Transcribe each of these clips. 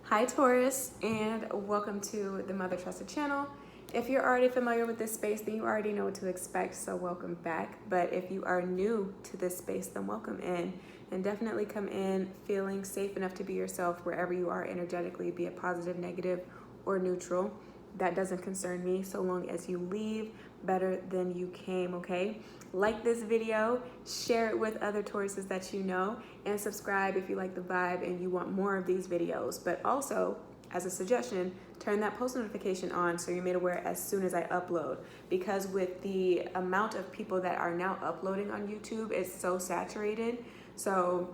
Hi Taurus, and welcome to the Mother Tressa channel. If you're already familiar with this space, then you already know what to expect, so welcome back. But if you are new to this space, then welcome in. And definitely come in feeling safe enough to be yourself wherever you are energetically, be it positive, negative, or neutral. That doesn't concern me so long as you leave better than you came, okay? Like this video, share it with other Tauruses that you know, and subscribe if you like the vibe and you want more of these videos. But also, as a suggestion, turn that post notification on so you're made aware as soon as I upload. Because with the amount of people that are now uploading on YouTube, it's so saturated. So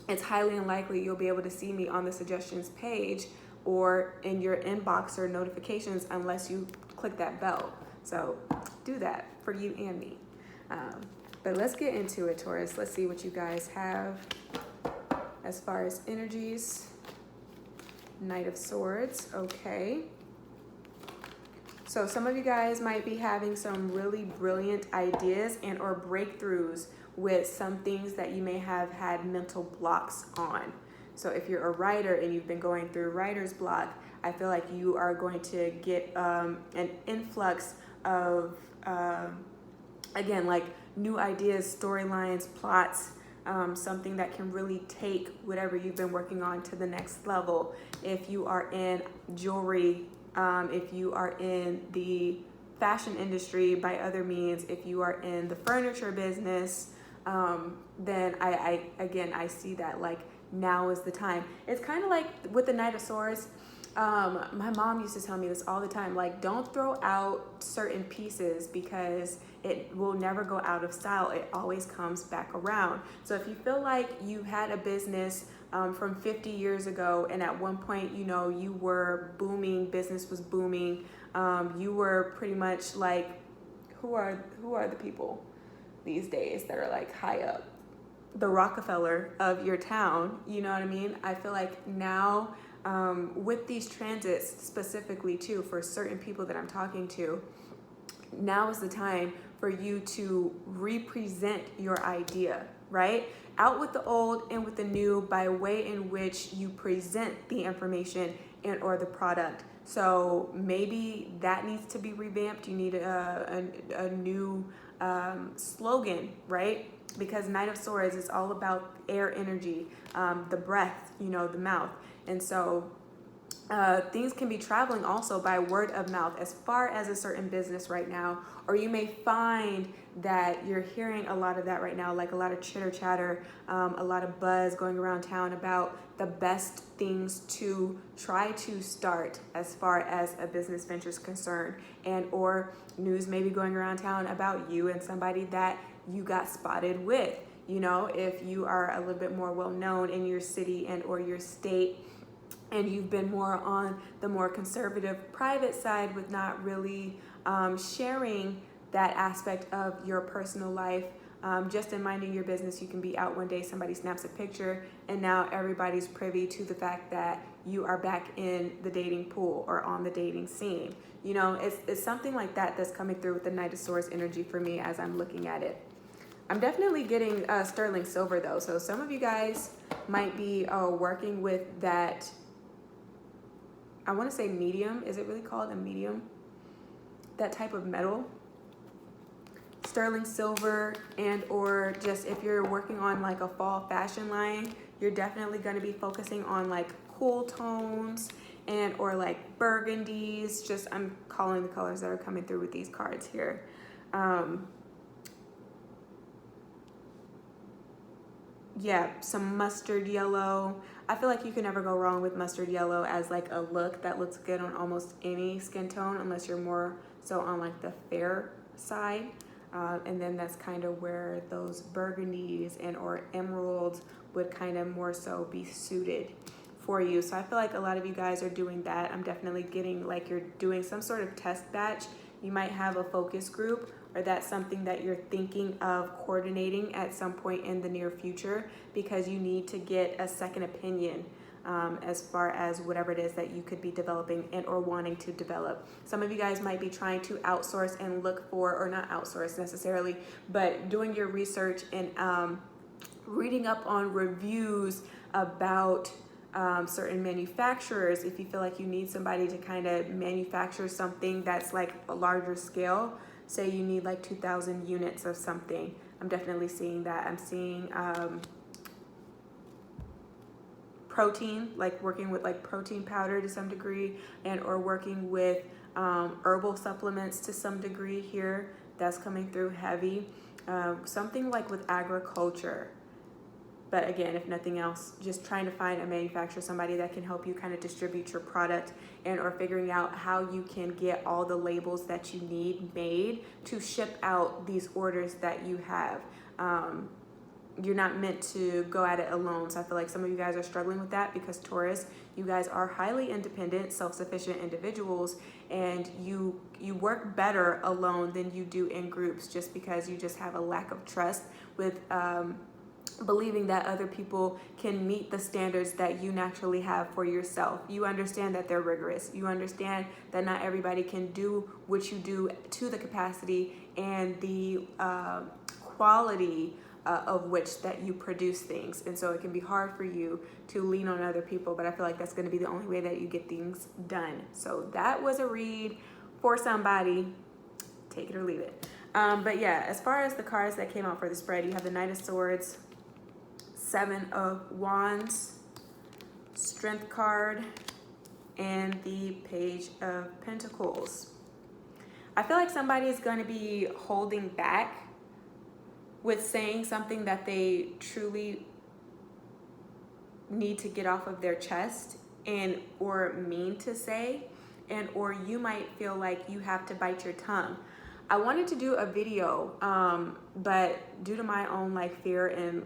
it's highly unlikely you'll be able to see me on the suggestions page or in your inbox or notifications unless you click that bell. So do that for you and me. But let's get into it, Taurus. Let's see what you guys have as far as energies. Knight of Swords, okay. So some of you guys might be having some really brilliant ideas and or breakthroughs with some things that you may have had mental blocks on. So if you're a writer and you've been going through writer's block, I feel like you are going to get an influx of, again, like new ideas, storylines, plots, something that can really take whatever you've been working on to the next level. If you are in jewelry, if you are in the fashion industry by other means, if you are in the furniture business, then I see that like now is the time. It's kind of like with the Knight of Swords. My mom used to tell me this all the time, like don't throw out certain pieces because it will never go out of style. It always comes back around. So if you feel like you had a business from 50 years ago and at one point, you know, you were booming, business was booming, you were pretty much like, who are the people these days that are like high up? The Rockefeller of your town, you know what I mean? I feel like now with these transits specifically too, for certain people that I'm talking to, now is the time for you to represent your idea, right? Out with the old and with the new by way in which you present the information and or the product. So maybe that needs to be revamped. You need a new slogan, right? Because Knight of Swords is all about air energy, the breath, you know, the mouth. And so things can be traveling also by word of mouth as far as a certain business right now, or you may find that you're hearing a lot of that right now, like a lot of chitter chatter, a lot of buzz going around town about the best things to try to start as far as a business venture is concerned, and or news may be going around town about you and somebody that you got spotted with. You know, if you are a little bit more well known in your city and or your state, and you've been more on the more conservative private side with not really sharing that aspect of your personal life, just in minding your business, you can be out one day, somebody snaps a picture, and now everybody's privy to the fact that you are back in the dating pool or on the dating scene. You know, it's something like that that's coming through with the Knight of Swords energy for me as I'm looking at it. I'm definitely getting sterling silver though, so some of you guys might be working with that. I want to say medium. Is it really called a medium? That type of metal. Sterling silver, and or just if you're working on like a fall fashion line, you're definitely going to be focusing on like cool tones and or like burgundies. Just I'm calling the colors that are coming through with these cards here. Yeah, some mustard yellow. I feel like you can never go wrong with mustard yellow as like a look that looks good on almost any skin tone, unless you're more so on like the fair side. And then that's kind of where those burgundies and or emeralds would kind of more so be suited for you. So I feel like a lot of you guys are doing that. I'm definitely getting like you're doing some sort of test batch. You might have a focus group, or that's something that you're thinking of coordinating at some point in the near future, because you need to get a second opinion as far as whatever it is that you could be developing and or wanting to develop. Some of you guys might be trying to outsource and look for, or not outsource necessarily, but doing your research and reading up on reviews about certain manufacturers, if you feel like you need somebody to kind of manufacture something that's like a larger scale, say you need like 2,000 units of something. I'm definitely seeing that. I'm seeing protein, like working with like protein powder to some degree, and or working with herbal supplements to some degree here. That's coming through heavy. Something like with agriculture. But again, if nothing else, just trying to find a manufacturer, somebody that can help you kind of distribute your product, and or figuring out how you can get all the labels that you need made to ship out these orders that you have. You're not meant to go at it alone. So I feel like some of you guys are struggling with that because Taurus, you guys are highly independent, self-sufficient individuals, and you work better alone than you do in groups, just because you just have a lack of trust with believing that other people can meet the standards that you naturally have for yourself. You understand that they're rigorous. You understand that not everybody can do what you do to the capacity and the quality of which that you produce things. And so it can be hard for you to lean on other people, but I feel like that's going to be the only way that you get things done. So that was a read for somebody. Take it or leave it. But yeah, as far as the cards that came out for the spread, you have the Knight of Swords, Seven of Wands, Strength card, and the Page of Pentacles. I feel like somebody is going to be holding back with saying something that they truly need to get off of their chest and or mean to say, and or you might feel like you have to bite your tongue. I wanted to do a video, but due to my own like fear and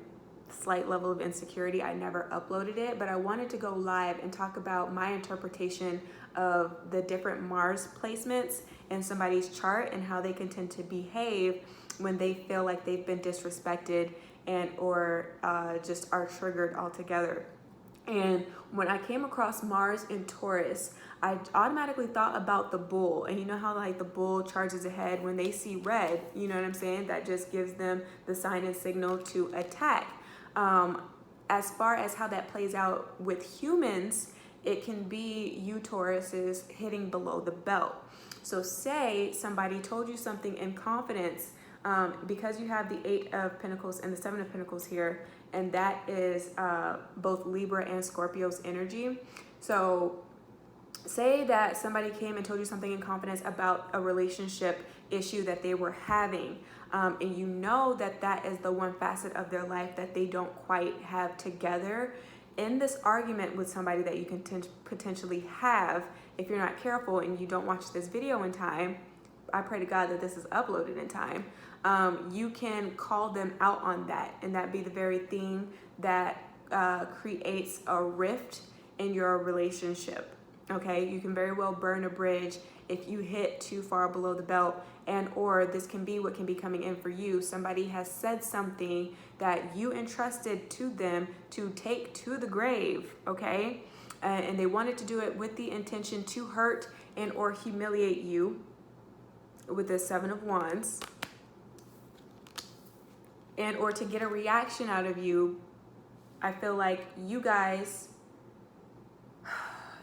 slight level of insecurity, I never uploaded it. But I wanted to go live and talk about my interpretation of the different Mars placements in somebody's chart and how they can tend to behave when they feel like they've been disrespected and or just are triggered altogether. And when I came across Mars in Taurus, I automatically thought about the bull. And you know how like the bull charges ahead when they see red, you know what I'm saying? That just gives them the sign and signal to attack. As far as how that plays out with humans, it can be you Tauruses hitting below the belt. So say somebody told you something in confidence, because you have the Eight of Pentacles and the Seven of Pentacles here, and that is both Libra and Scorpio's energy. So say that somebody came and told you something in confidence about a relationship issue that they were having, and you know that that is the one facet of their life that they don't quite have together. In this argument with somebody that you can potentially have, if you're not careful and you don't watch this video in time, I pray to God that this is uploaded in time, you can call them out on that, and that be the very thing that creates a rift in your relationship. Okay, you can very well burn a bridge if you hit too far below the belt, and or this can be what can be coming in for you. Somebody has said something that you entrusted to them to take to the grave, okay? And they wanted to do it with the intention to hurt and or humiliate you with the Seven of Wands, and or to get a reaction out of you. I feel like you guys,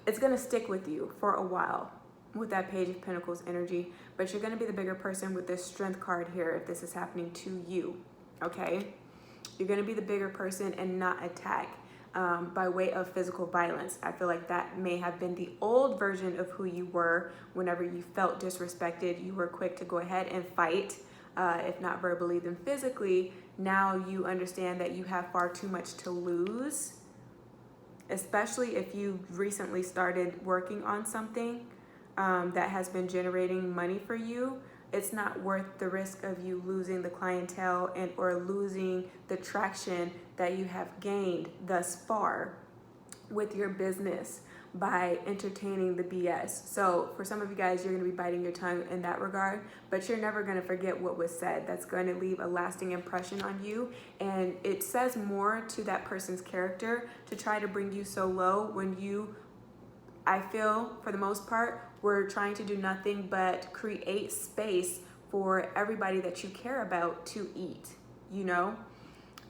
it's going to stick with you for a while with that Page of Pentacles energy, but you're going to be the bigger person with this Strength card here if this is happening to you, okay? You're going to be the bigger person and not attack by way of physical violence. I feel like that may have been the old version of who you were. Whenever you felt disrespected, you were quick to go ahead and fight, if not verbally, then physically. Now you understand that you have far too much to lose, especially if you recently started working on something that has been generating money for you. It's not worth the risk of you losing the clientele and or losing the traction that you have gained thus far with your business by entertaining the BS. So for some of you guys, you're going to be biting your tongue in that regard, but you're never going to forget what was said. That's going to leave a lasting impression on you, and it says more to that person's character to try to bring you so low when you, I feel for the most part, we're trying to do nothing but create space for everybody that you care about to eat, you know?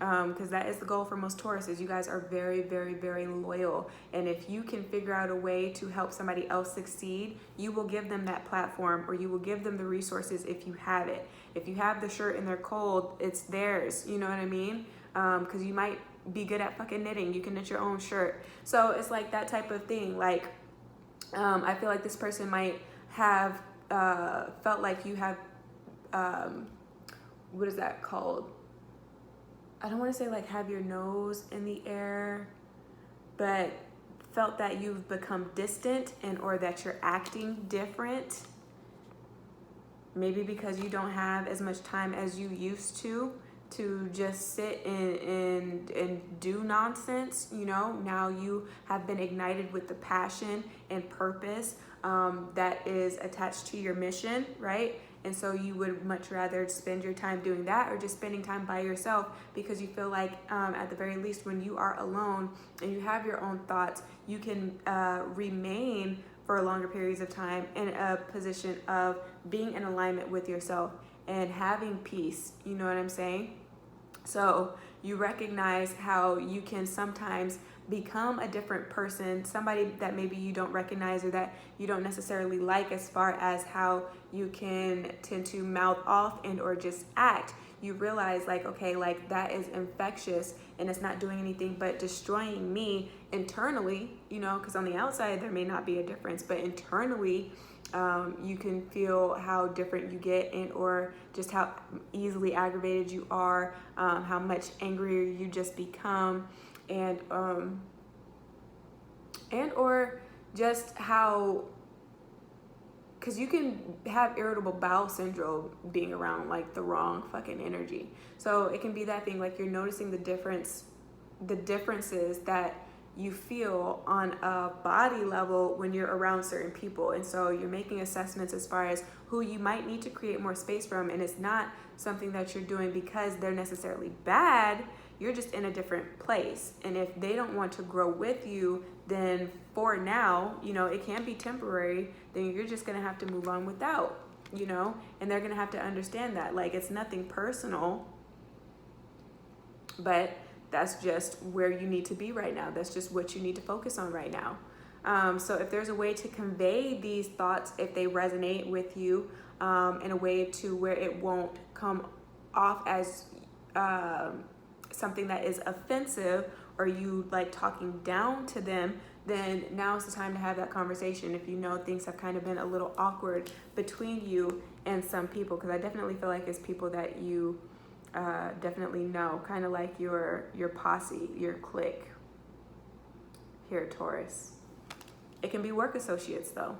because that is the goal for most Tauruses. You guys are very, very, very loyal. And if you can figure out a way to help somebody else succeed, you will give them that platform, or you will give them the resources if you have it. If you have the shirt and they're cold, it's theirs. You know what I mean? Because you might be good at fucking knitting. You can knit your own shirt. So it's like that type of thing. Like, I feel like this person might have felt like you have, what is that called? I don't want to say like have your nose in the air, but felt that you've become distant and or that you're acting different. Maybe because you don't have as much time as you used to just sit and do nonsense. You know, now you have been ignited with the passion and purpose that is attached to your mission, right? And so you would much rather spend your time doing that, or just spending time by yourself, because you feel like at the very least when you are alone and you have your own thoughts, you can remain for longer periods of time in a position of being in alignment with yourself and having peace. You know what I'm saying? So you recognize how you can sometimes become a different person, somebody that maybe you don't recognize or that you don't necessarily like, as far as how you can tend to mouth off and or just act. You realize like, okay, like that is infectious and it's not doing anything but destroying me internally, you know, because on the outside there may not be a difference, but internally you can feel how different you get, and or just how easily aggravated you are, how much angrier you just become, and or just how, because you can have irritable bowel syndrome being around like the wrong fucking energy. So it can be that thing, like you're noticing the differences that you feel on a body level when you're around certain people. And so you're making assessments as far as who you might need to create more space from. And it's not something that you're doing because they're necessarily bad. You're just in a different place. And if they don't want to grow with you, then for now, you know, it can be temporary. Then you're just going to have to move on without, you know, and they're going to have to understand that. Like, it's nothing personal, but that's just where you need to be right now. That's just what you need to focus on right now. So if there's a way to convey these thoughts, if they resonate with you, in a way to where it won't come off as something that is offensive, or you like talking down to them, then now is the time to have that conversation. If you know things have kind of been a little awkward between you and some people, because I definitely feel like it's people that you definitely know, kind of like your posse, your clique here, Taurus. It can be work associates though.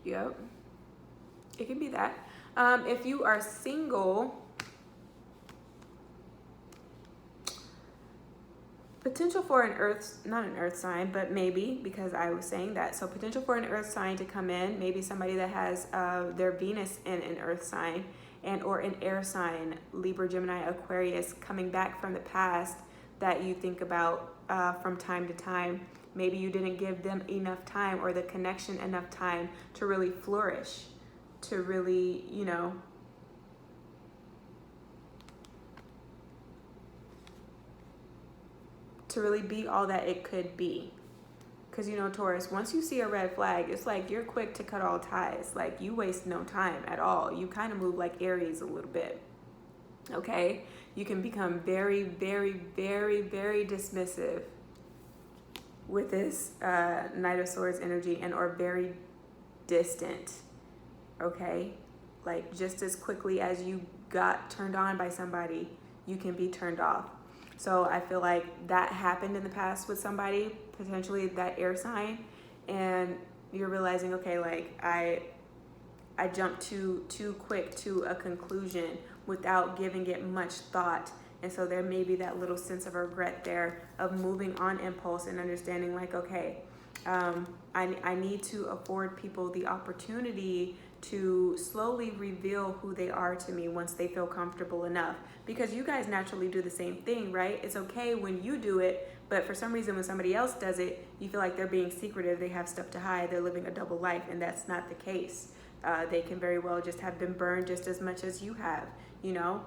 Yep, it can be that. If you are single, potential for an earth, not an earth sign, but maybe, because I was saying that. So potential for an earth sign to come in, maybe somebody that has their Venus in an earth sign, and or an air sign, Libra, Gemini, Aquarius, coming back from the past that you think about from time to time. Maybe you didn't give them enough time, or the connection enough time to really flourish, to really, you know, to really be all that it could be. Because, you know, Taurus, once you see a red flag, it's like you're quick to cut all ties. Like, you waste no time at all. You kind of move like Aries a little bit. Okay? You can become very, very, very, very dismissive with this Knight of Swords energy, and or very distant. Okay? Like, just as quickly as you got turned on by somebody, you can be turned off. So I feel like that happened in the past with somebody, potentially that air sign, and you're realizing, okay, like I jumped too quick to a conclusion without giving it much thought. And so there may be that little sense of regret there of moving on impulse and understanding like, okay, I need to afford people the opportunity to slowly reveal who they are to me once they feel comfortable enough. Because you guys naturally do the same thing, right? It's okay when you do it, but for some reason when somebody else does it, you feel like they're being secretive, they have stuff to hide, they're living a double life, and that's not the case. They can very well just have been burned just as much as you have. you know?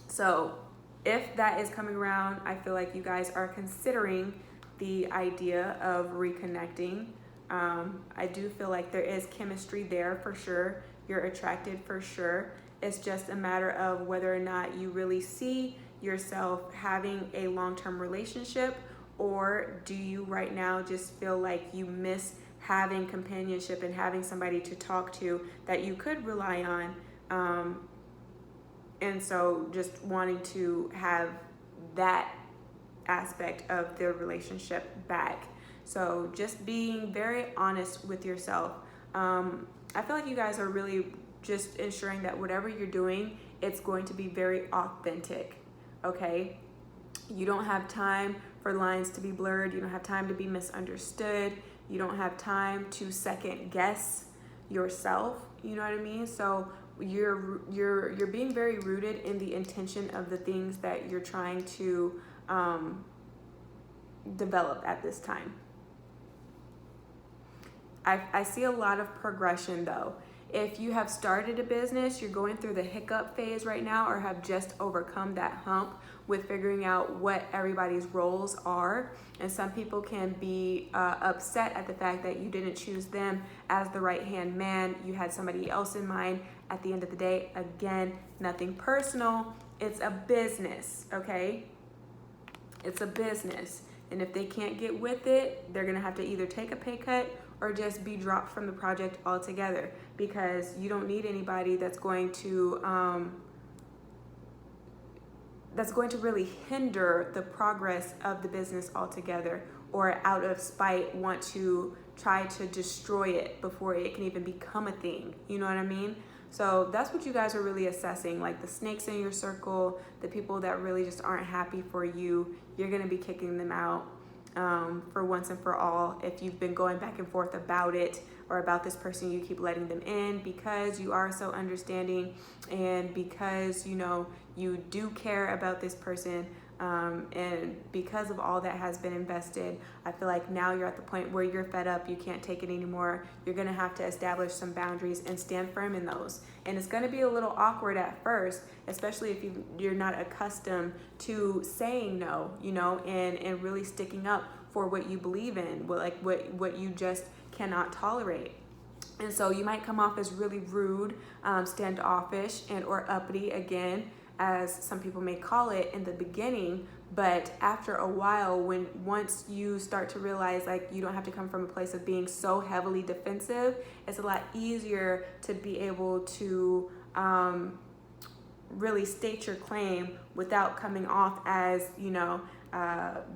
So if that is coming around, I feel like you guys are considering the idea of reconnecting. I do feel like there is chemistry there for sure. You're attracted for sure. It's just a matter of whether or not you really see yourself having a long-term relationship, or do you right now just feel like you miss having companionship and having somebody to talk to that you could rely on. And so just wanting to have that aspect of the relationship back. So just being very honest with yourself. I feel like you guys are really just ensuring that whatever you're doing, it's going to be very authentic, okay? You don't have time for lines to be blurred. You don't have time to be misunderstood. You don't have time to second guess yourself. You know what I mean? So you're being very rooted in the intention of the things that you're trying to develop at this time. I see a lot of progression though. If you have started a business, you're going through the hiccup phase right now, or have just overcome that hump with figuring out what everybody's roles are. And some people can be upset at the fact that you didn't choose them as the right-hand man. You had somebody else in mind. At the end of the day, again, nothing personal. It's a business, okay? It's a business. And if they can't get with it, they're gonna have to either take a pay cut or just be dropped from the project altogether, because you don't need anybody that's going to really hinder the progress of the business altogether, or out of spite want to try to destroy it before it can even become a thing. You know what I mean? So that's what you guys are really assessing, like the snakes in your circle, the people that really just aren't happy for you. You're gonna be kicking them out for once and for all. If you've been going back and forth about it, or about this person, you keep letting them in because you are so understanding, and because you know you do care about this person, and because of all that has been invested, I feel like now you're at the point where you're fed up, you can't take it anymore. You're gonna have to establish some boundaries and stand firm in those. And it's gonna be a little awkward at first, especially if you're not accustomed to saying no, you know, and really sticking up for what you believe in, what you just cannot tolerate. And so you might come off as really rude, standoffish, and or uppity, again, as some people may call it in the beginning. But after a while, once you start to realize like you don't have to come from a place of being so heavily defensive, it's a lot easier to be able to really state your claim without coming off as, you know,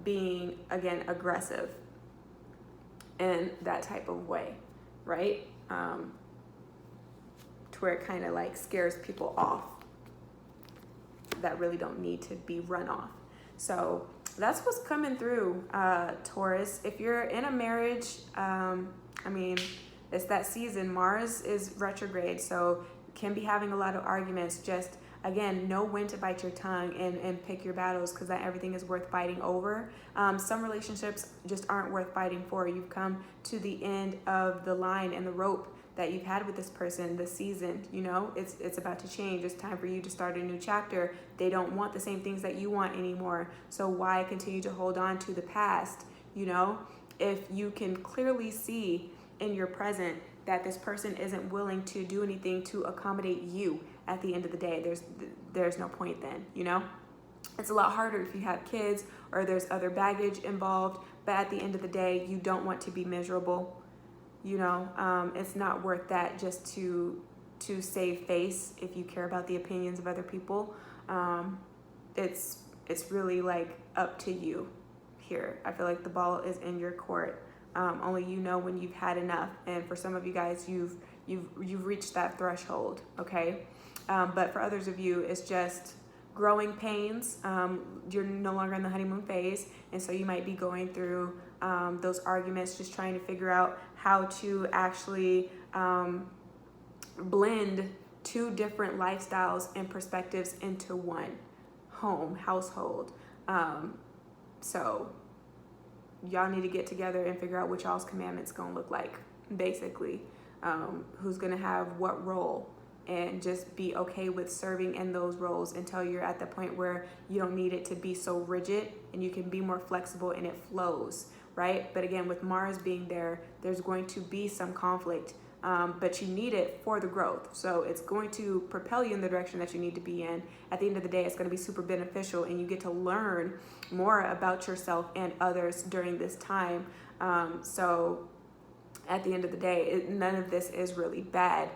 being, again, aggressive in that type of way, right? To where it kind of like scares people off that really don't need to be run off. So that's what's coming through, Taurus. If you're in a marriage, I mean, it's that season. Mars is retrograde, so can be having a lot of arguments. Just, again, know when to bite your tongue and pick your battles, because not everything is worth fighting over. Some relationships just aren't worth fighting for. You've come to the end of the line and the rope that you've had with this person this season. You know, it's about to change. It's time for you to start a new chapter. They don't want the same things that you want anymore. So why continue to hold on to the past? You know, if you can clearly see in your present that this person isn't willing to do anything to accommodate you, at the end of the day, there's no point then, you know? It's a lot harder if you have kids or there's other baggage involved, but at the end of the day, you don't want to be miserable. You know, it's not worth that just to save face. If you care about the opinions of other people, it's really like up to you here. I feel like the ball is in your court. Only you know when you've had enough, and for some of you guys, you've reached that threshold. Okay, but for others of you, it's just growing pains. You're no longer in the honeymoon phase, and so you might be going through those arguments, just trying to figure out how to actually blend two different lifestyles and perspectives into one household. So y'all need to get together and figure out what y'all's commandments gonna look like, basically. Who's gonna have what role, and just be okay with serving in those roles until you're at the point where you don't need it to be so rigid and you can be more flexible and it flows, right? But again, with Mars being there, there's going to be some conflict, but you need it for the growth. So it's going to propel you in the direction that you need to be in. At the end of the day, it's going to be super beneficial, and you get to learn more about yourself and others during this time. So at the end of the day, none of this is really bad.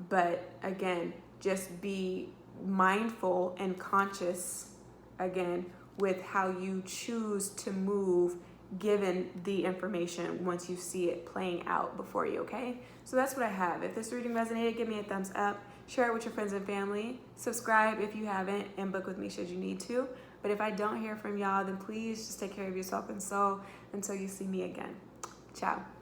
But again, just be mindful and conscious, again, with how you choose to move given the information once you see it playing out before you, okay? So that's what I have. If this reading resonated, give me a thumbs up, share it with your friends and family, subscribe if you haven't, and book with me should you need to. But if I don't hear from y'all, then please just take care of yourself and soul until you see me again. Ciao.